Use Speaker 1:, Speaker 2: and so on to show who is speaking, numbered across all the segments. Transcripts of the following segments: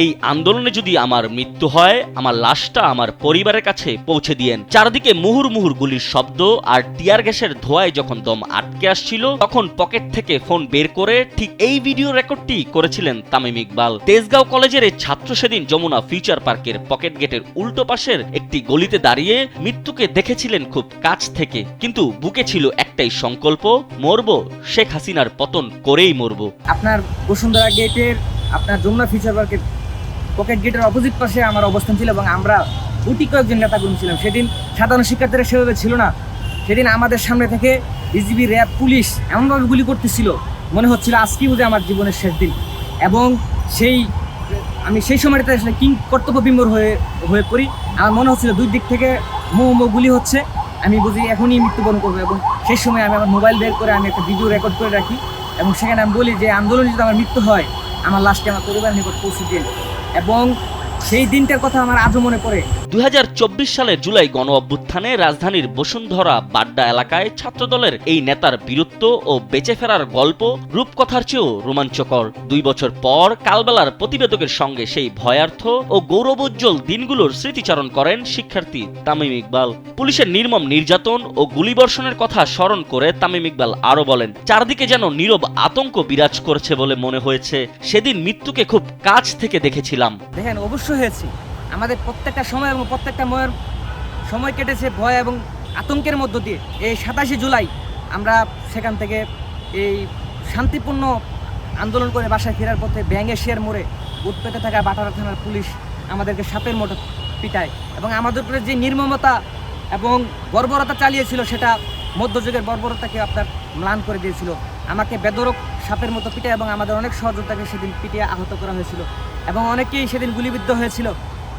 Speaker 1: এই আন্দোলনে যদি আমার মৃত্যু হয়, আমার লাশটা আমার পরিবারের কাছে পৌঁছে দিয়েন। চারদিকে মুহুর মুহুর গুলির শব্দ আর টিয়ার গ্যাসের ধোঁয়ায় যখন দম আটকে আসছিল, তখন পকেট থেকে ফোন বের করে ঠিক এই ভিডিও রেকর্ডটি করেছিলেন তামিম ইকবাল। তেজগাঁও কলেজের এই ছাত্র সেদিন যমুনা ফিউচার পার্কের পকেট গেটের উল্টো পাশের একটি গলিতে দাঁড়িয়ে মৃত্যুকে দেখেছিলেন খুব কাছ থেকে, কিন্তু বুকে ছিল একটাই সংকল্প, মরব, শেখ হাসিনার পতন করেই মরব।
Speaker 2: আপনার বসুন্ধরা গেটের আপনার যমুনা ফিউচার পার্কের পকেট গেটের অপোজিট পাশে আমার অবস্থান ছিল এবং আমরা গুটি কয়েকজন নেতাকর্মী ছিলাম। সেদিন সাধারণ শিক্ষার্থীরা সেভাবে ছিল না। সেদিন আমাদের সামনে থেকে বিজিবি, র্যাব, পুলিশ এমনভাবে গুলি করতেছিল, মনে হচ্ছিল আজকেই বোধহয় আমার জীবনের শেষ দিন। এবং আমি সেই সময়টাতে আসলে কর্তব্য বিমূঢ় হয়ে পড়ি। আমার মনে হচ্ছিল দুই দিক থেকে গুলি হচ্ছে, আমি বুঝি এখনই মৃত্যুবরণ করবো। এবং সেই সময় আমি আমার মোবাইল বের করে আমি একটা ভিডিও রেকর্ড করে রাখি এবং সেখানে আমি বলি যে আন্দোলনে যদি আমার মৃত্যু হয়, আমার লাশকে আমার পরিবারের নিকট পৌঁছে দিন। এবং সেই দিনটার কথা আমার আজও মনে পড়ে।
Speaker 1: 2024 সালের জুলাই গণ অভ্যুত্থানে রাজধানীর বসুন্ধরা বাড্ডা এলাকায় ছাত্রদলের এই নেতার বীরত্ব ও বেঁচে ফেরার গল্প রূপকথার চেয়েও রোমাঞ্চকর। 2 বছর পর কালবেলার প্রতিবেদকের সঙ্গে সেই ভয়ার্থ ও গৌরবোজ্জ্বল দিনগুলোর স্মৃতিচারণ করেন শিক্ষার্থী তামিম ইকবাল। পুলিশের নির্মম নির্যাতন ও গুলিবর্ষণের কথা স্মরণ করে তামিম ইকবাল আরও বলেন, চারদিকে যেন নীরব আতঙ্ক বিরাজ করছে বলে মনে হয়েছে। সেদিন মৃত্যুকে খুব কাছ থেকে দেখেছিলাম।
Speaker 2: দেখেন, অবশ্যই হয়েছে। আমাদের প্রত্যেকটা সময় এবং প্রত্যেকটা সময় কেটেছে ভয় এবং আতঙ্কের মধ্য দিয়ে। এই 27 জুলাই আমরা সেখান থেকে এই শান্তিপূর্ণ আন্দোলন করে বাসায় ফেরার পথে ব্যাঙ্গেশিয়ার মোড়ে উৎপেতে থাকা বাটারা থানার পুলিশ আমাদেরকে সাপের মতো পিটায় এবং আমাদের উপরে যে নির্মমতা এবং বর্বরতা চালিয়েছিল, সেটা মধ্যযুগের বর্বরতাকে আপনার ম্লান করে দিয়েছিল। আমাকে বেদরক সাপের মতো পিটায় এবং আমাদের অনেক সহযোদ্ধাকে সেদিন পিটিয়ে আহত করা হয়েছিল এবং অনেকেই সেদিন গুলিবিদ্ধ হয়েছিল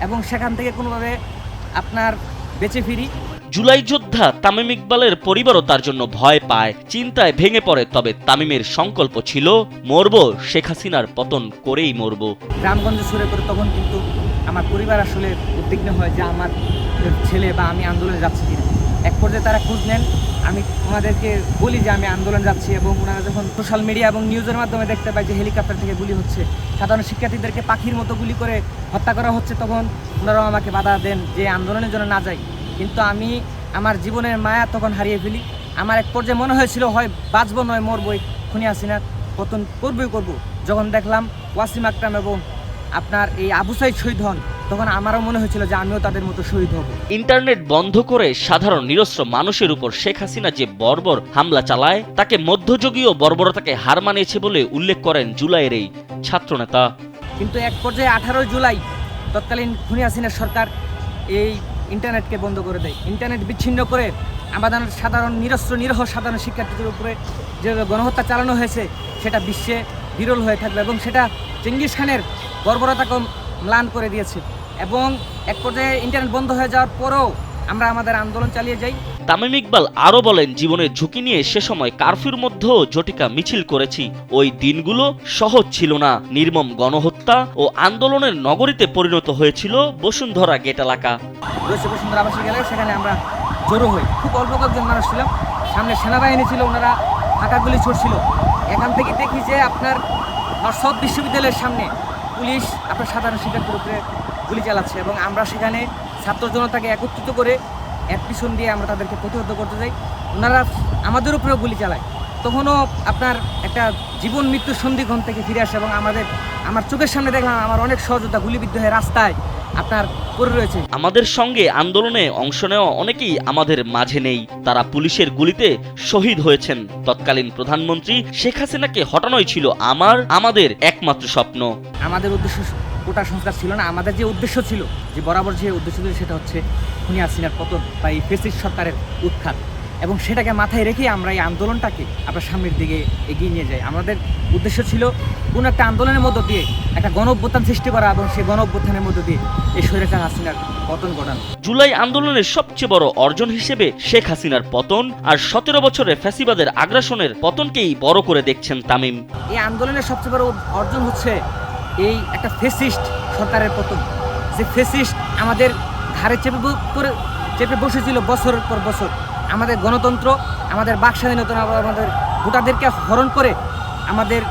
Speaker 2: এবং সেখান থেকে কোনোভাবে আপনার বেঁচে ফিরি।
Speaker 1: জুলাই যোদ্ধা তামিম ইকবালের পরিবারও তার জন্য ভয় পায়, চিন্তায় ভেঙে পড়ে। তবে তামিমের সংকল্প ছিল, মরব, শেখ হাসিনার পতন করেই মরব।
Speaker 2: গ্রামগঞ্জে ছড়ে পড়ে তখন কিন্তু আমার পরিবার আসলে উদ্বিগ্ন হয় যে আমার ছেলে বা আমি আন্দোলনে যাচ্ছি কিনা। এক পর্যায়ে তারা খোঁজ নেন, আমি ওনাদেরকে বলি যে আমি আন্দোলনে যাচ্ছি এবং ওনারা যখন সোশ্যাল মিডিয়া এবং নিউজের মাধ্যমে দেখতে পায় যে হেলিকপ্টার থেকে গুলি হচ্ছে, সাধারণ শিক্ষার্থীদেরকে পাখির মতো গুলি করে হত্যা করা হচ্ছে, তখন ওনারাও আমাকে বাধা দেন যে আন্দোলনের জন্য না যাই। কিন্তু আমি আমার জীবনের মায়া তখন হারিয়ে ফেলি। আমার এক পর্যায়ে মনে হয়েছিল হয় বাঁচবো নয় মরবই, খুনি হাসিনার পতন করবই করব। যখন দেখলাম ওয়াসিম আকরাম এবং আপনার এই আবু সাইদ শহীদ হন, তখন আমারও মনে হয়েছিল যে আমিও তাদের মতো শহীদ হব।
Speaker 1: ইন্টারনেট বন্ধ করে সাধারণ নিরস্ত্র মানুষের উপর শেখ হাসিনা যে বর্বর হামলা চালায়, তাকে মধ্যযুগীয় বর্বরতাকে হার মানিয়েছে বলে উল্লেখ করেন জুলাইয়ের এই ছাত্রনেতা।
Speaker 2: কিন্তু এক পর্যায়ে 18 জুলাই তৎকালীন খুনি হাসিনার সরকার এই ইন্টারনেটকে বন্ধ করে দেয়। ইন্টারনেট বিচ্ছিন্ন করে আমাদের সাধারণ নিরহ সাধারণ শিক্ষার্থীদের উপরে যে গণহত্যা চালানো হয়েছে, সেটা বিশ্বে বিরল হয়ে থাকবে এবং সেটা চেঙ্গিস খানের বর্বরতাকে ম্লান করে দিয়েছে। এবং এক পর্যায়ে ইন্টারনেট বন্ধ হয়ে যাওয়ার পরেও আমরা আমাদের আন্দোলন চালিয়ে যাই।
Speaker 1: তামিম ইকবাল আরও বলেন, জীবনের ঝুঁকি নিয়ে সে সময় কারফিউর মধ্যেও ঝটিকা মিছিল করেছি। ওই দিনগুলো সহজ ছিল না। নির্মম গণহত্যা ও আন্দোলনের নগরীতে পরিণত হয়েছিল বসুন্ধরা গেট এলাকা।
Speaker 2: বসুন্ধরা আবাসিক এলাকায় সেখানে আমরা জড়ো হই। খুব অল্প কয়েকজন মানুষ ছিলাম, সামনে সেনাবাহিনী ছিল, ওনারা ফাঁকা গুলি ছুটছিল। এখান থেকে দেখি যে আপনার নর্থ বিশ্ববিদ্যালয়ের সামনে পুলিশ আপনার সাধারণ শিক্ষার্থীর উপরে গুলি চালাচ্ছে এবং আমরা সেখানে ছাত্র জনতাকে একত্রিত করে এক পিছন দিয়ে আমরা তাদেরকে প্রতিহত করতে যাই। ওনারা আমাদের উপরেও গুলি চালায়। তখনও আপনার একটা জীবন মৃত্যুর সন্ধিক্ষণ থেকে ফিরে আসে এবং আমার চোখের সামনে দেখলাম আমার অনেক সহযোদ্ধা গুলিবিদ্ধ হয়ে রাস্তায় আপনার পড়ে রয়েছে।
Speaker 1: আমাদের সঙ্গে আন্দোলনে অংশ নেওয়া অনেকেই আমাদের মাঝে নেই। তারা পুলিশের গুলিতে শহীদ হয়েছেন। তৎকালীন প্রধানমন্ত্রী শেখ হাসিনাকে হটানোই ছিল আমাদের একমাত্র স্বপ্ন।
Speaker 2: আমাদের উদ্দেশ্য কোটা সংস্কার ছিল না। আমাদের যে উদ্দেশ্য ছিল, যে বরাবর যে উদ্দেশ্য ছিল, সেটা হচ্ছে খুনি হাসিনার পতন বা এই ফ্যাসিস্ট সরকারের উৎখাত। এবং সেটাকে মাথায় রেখে আমরা এই আন্দোলনটাকে আপনার সামনের দিকে এগিয়ে নিয়ে যাই। আমাদের উদ্দেশ্য ছিল কোনো একটা আন্দোলনের মধ্য দিয়ে একটা গণ অভ্যুত্থান সৃষ্টি করা এবং সেই গণ অভ্যুত্থানের মধ্য দিয়ে এই স্বৈরাচার হাসিনার পতন ঘটানো।
Speaker 1: জুলাই আন্দোলনের সবচেয়ে বড় অর্জন হিসেবে শেখ হাসিনার পতন আর 17 বছরে ফ্যাসিবাদের আগ্রাসনের পতনকেই বড় করে দেখছেন তামিম।
Speaker 2: এই আন্দোলনের সবচেয়ে বড় অর্জন হচ্ছে এই একটা ফ্যাসিস্ট সরকারের পতন। যে ফ্যাসিস্ট আমাদের ঘাড়ে চেপে বসেছিল বছরের পর বছর। আমাদের গণতন্ত্র, আমাদের বাক স্বাধীনতা, আমাদের ভোটারদেরকে হরণ করে আমাদের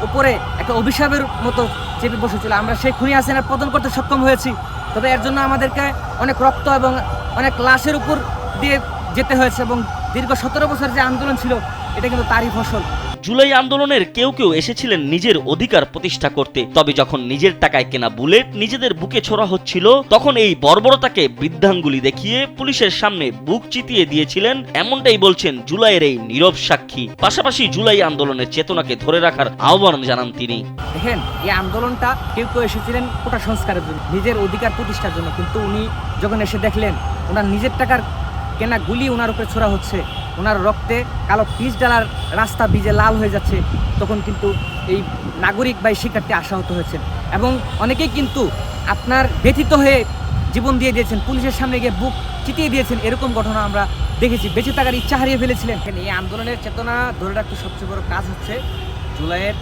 Speaker 2: উপরে একটা অভিশাপের মতো চেপে বসেছিল। আমরা সেই খুনি হাসিনার পতন করতে সক্ষম হয়েছি, তবে এর জন্য আমাদেরকে অনেক রক্ত এবং অনেক লাশের উপর দিয়ে যেতে হয়েছে, এবং দীর্ঘ 17 বছর যে আন্দোলন ছিল এটা কিন্তু তারই ফসল।
Speaker 1: জুলাই আন্দোলনের কেউ কেউ এসেছিলেন নিজের অধিকার প্রতিষ্ঠা করতে, তবে যখন নিজের টাকায় কেনা বুলেট নিজেদের বুকে ছোড়া হচ্ছিল তখন এই বর্বরতাকে বৃদ্ধাঙ্গুলি দেখিয়ে পুলিশের সামনে বুক চিতিয়ে দিয়েছিলেন, এমনটাই বলছেন জুলাইয়ের এই নীরব সাক্ষী। পাশাপাশি জুলাই আন্দোলনের চেতনাকে ধরে রাখার আহ্বান জানান তিনি।
Speaker 2: দেখেন, এই আন্দোলনটা কেউ কেউ এসেছিলেন কোটা সংস্কারের জন্য, নিজের অধিকার প্রতিষ্ঠার জন্য, কিন্তু উনি যখন এসে দেখলেন ওনার নিজের টাকার কেনা গুলি ওনার উপরে ছোড়া হচ্ছে, ওনার রক্তে কালো পিচ ডালার রাস্তা ভিজে লাল হয়ে যাচ্ছে, তখন কিন্তু এই নাগরিক বা শিক্ষার্থী আশাহত হয়েছেন, এবং অনেকেই কিন্তু আপনার ব্যথিত হয়ে জীবন দিয়ে দিয়েছেন, পুলিশের সামনে গিয়ে বুক চিতিয়ে দিয়েছেন। এরকম ঘটনা আমরা দেখেছি, বেঁচে থাকার ইচ্ছা হারিয়ে ফেলেছিলেন। এই আন্দোলনের চেতনা ধরে রাখতে সবচেয়ে বড় কাজ হচ্ছে জুলাইয়ের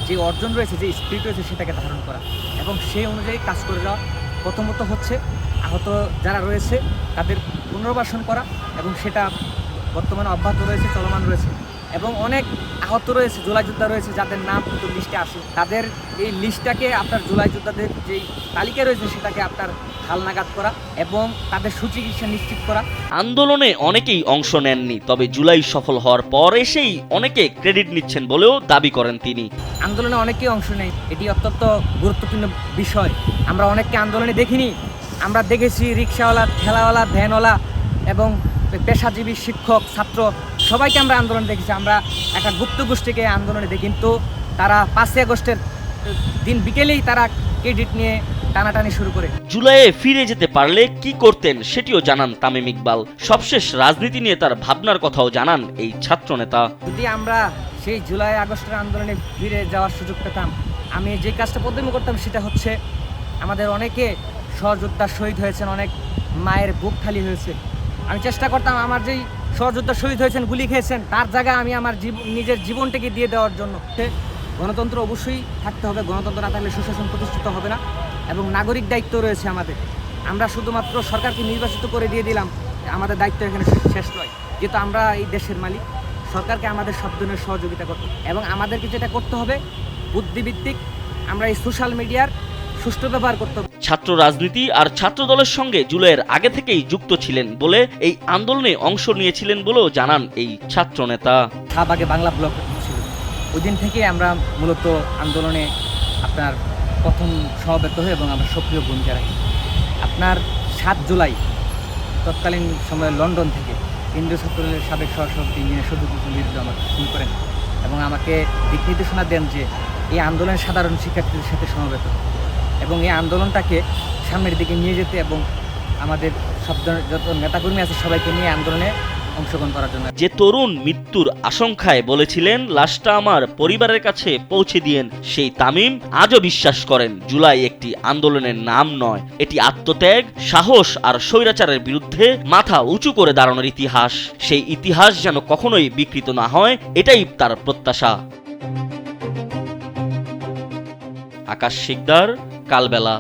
Speaker 2: যে অর্জন রয়েছে, যে স্পিরিট রয়েছে সেটাকে ধারণ করা এবং সেই অনুযায়ী কাজ করে যাওয়া। প্রথমত হচ্ছে আহত যারা রয়েছে তাদের পুনর্বাসন করা, এবং সেটা বর্তমানে অব্যাহত রয়েছে, চলমান রয়েছে, এবং অনেক আহত রয়েছে, জুলাই যোদ্ধা রয়েছে যাদের নাম কিন্তু লিস্টে আসে, তাদের এই লিস্টটাকে আপনার জুলাই যোদ্ধাদের যেই তালিকা রয়েছে সেটাকে আপনার হালনাগাদ করা এবং তাদের সুচিকিৎসা নিশ্চিত করা।
Speaker 1: আন্দোলনে অনেকেই অংশ নেননি, তবে জুলাই সফল হওয়ার পর এসেই অনেকে ক্রেডিট নিচ্ছেন বলেও দাবি করেন তিনি।
Speaker 2: আন্দোলনে অনেকেই অংশ নেয়, এটি অত্যন্ত গুরুত্বপূর্ণ বিষয়। আমরা অনেককে আন্দোলনে দেখিনি, আমরা দেখেছি রিক্সাওয়ালা, ঠেলাওয়ালা, ভ্যানওয়ালা এবং পেশাজীবী, শিক্ষক, ছাত্র সবাইকে আমরা আন্দোলনে দেখেছি। আমরা একটা গুপ্ত গোষ্ঠীকে আন্দোলনে দেখি, কিন্তু তারা 5ই আগস্টের দিন বিকেলেই তারা ক্রেডিট নিয়ে টানাটানি শুরু করে।
Speaker 1: জুলাইয়ে ফিরে যেতে পারলে কি করতেন সেটিও জানান তামিম ইকবাল। সবশেষ রাজনীতি নিয়ে তার ভাবনার কথাও জানান এই ছাত্রনেতা।
Speaker 2: যদি আমরা সেই জুলাই আগস্টের আন্দোলনে ফিরে যাওয়ার সুযোগ পেতাম, আমি যে কাজটা প্রথমে করতাম সেটা হচ্ছে, আমাদের অনেকে সহযোদ্ধা শহীদ হয়েছেন, অনেক মায়ের বুক খালি হয়েছে, আমি চেষ্টা করতাম আমার যেই সহযোদ্ধা শহীদ হয়েছেন, গুলি খেয়েছেন, তার জায়গায় আমি আমার নিজের জীবনটাকে দিয়ে দেওয়ার জন্য। গণতন্ত্র অবশ্যই থাকতে হবে, গণতন্ত্র না থাকলে সুশাসন প্রতিষ্ঠিত হবে না, এবং নাগরিক দায়িত্ব রয়েছে আমাদের। আমরা শুধুমাত্র সরকারকে নির্বাচিত করে দিয়ে দিলাম, আমাদের দায়িত্ব এখানে শেষ নয়, যেহেতু আমরা এই দেশের মালিক। সরকারকে আমাদের সব ধরনের সহযোগিতা করতে, এবং আমাদেরকে যেটা করতে হবে বুদ্ধিভিত্তিক, আমরা এই সোশ্যাল মিডিয়ার সুষ্ঠু ব্যবহার করতে হবে।
Speaker 1: ছাত্র রাজনীতি আর ছাত্র দলের সঙ্গে জুলাইয়ের আগে থেকেই যুক্ত ছিলেন বলে এই আন্দোলনে অংশ নিয়েছিলেন বলেও জানান এই ছাত্রনেতা।
Speaker 2: শাহবাগে বাংলা ব্লক ছিল, ওই দিন থেকে আমরা মূলত আন্দোলনে আপনার প্রথম সমবেত হই এবং আমরা সক্রিয় ভূমিকা রাখি। আপনার 7 জুলাই তৎকালীন সময়ে লন্ডন থেকে কেন্দ্রীয় ছাত্রদলের সাবেক সহসভাপতি ইঞ্জিনিয়ার শফিকুল বিরুদ্ধে আমাকে ফোন করেন এবং আমাকে দিক নির্দেশনা দেন যে এই আন্দোলনের সাধারণ শিক্ষার্থীদের সাথে সমবেত এবং এই আন্দোলনটাকে সামনের দিকে নিয়ে যেতে, এবং আমাদের সব যত নেতাকর্মী আছে সবাইকে নিয়ে আন্দোলনে অংশগ্রহণ করার জন্য।
Speaker 1: যে তরুণ মৃত্যুর আশঙ্কায় বলেছিলেন লাশটা আমার পরিবারের কাছে পৌঁছে দিয়েন, সেই তামিম আজও বিশ্বাস করেন জুলাই একটি আন্দোলনের নাম নয়, এটি আত্মত্যাগ, সাহস আর স্বৈরাচারের বিরুদ্ধে মাথা উঁচু করে দাঁড়ানোর ইতিহাস। সেই ইতিহাস যেন কখনোই বিকৃত না হয়, এটাই তার প্রত্যাশা। আকাশ শিকদার, কালবেলা।